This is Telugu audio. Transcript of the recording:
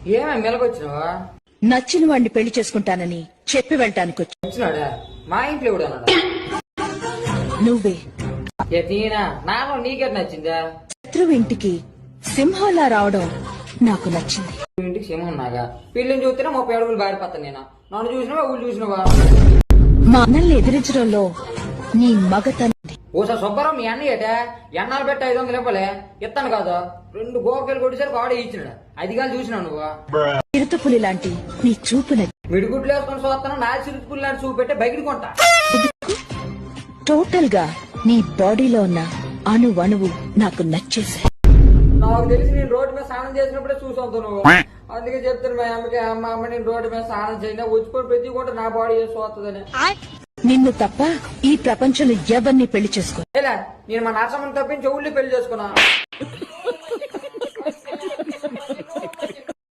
ఏమే మెలకొచ్చినావా? నచ్చిన వాడిని పెళ్లి చేసుకుంటానని చెప్పి వెళ్ళటానికి వచ్చి వచ్చినాడా? మా ఇంట్లో ఎవడు అన్నాడా? నువ్వే ఏ తీనా నాకు నీకే నచ్చిందా? శత్రువు ఇంటికి సింహంలా రావడం నాకు నచ్చింది. ఇంటికి సింహం నాగా పిల్లని చూస్తేనే 30 అడుగులు బారిపోతాను నేను. నన్ను చూసినావా ఊళ్ళు చూసినావా? మా అన్నల్ని ఎదిరించడంలో నీ మగతనం. ఓసారి సుబ్బారావు మీ అన్న ఏటా ఎన్నాళ్ళు పెట్టి 500 ఇవ్వలే ఇస్తాను కాదు. 2 గోపకాయలు కొట్టేసరికి ఆడే ఇచ్చినాడు. అది కానీ చూసినావు నువ్వు. చిరుతపులి లాంటి నీ చూపు మిడిగుడ్లు వేసుకొని చూస్తాను నా చిరుతుపులు లాంటి చూపు పెట్టే బయటికి కొంటా. టోటల్ గా నీ బాడీలో ఉన్న అణువణువు నాకు నచ్చేసా. నాకు తెలిసి నేను రోడ్డు మీద స్నానం చేసినప్పుడే చూసావు నువ్వు. అందుకే చెప్తాను మా అమ్మకి, అమ్మ నేను రోడ్డు మీద స్నానం చేయనా వచ్చిపోయి ప్రతి కూడా నా బాడీ చేసి వస్తుందని. నిన్ను తప్ప ఈ ప్రపంచంలో ఎవరిని పెళ్లి చేసుకో. నేను మా నరసమ్మని తప్పించి ఊళ్ళో పెళ్లి చేసుకున్నా.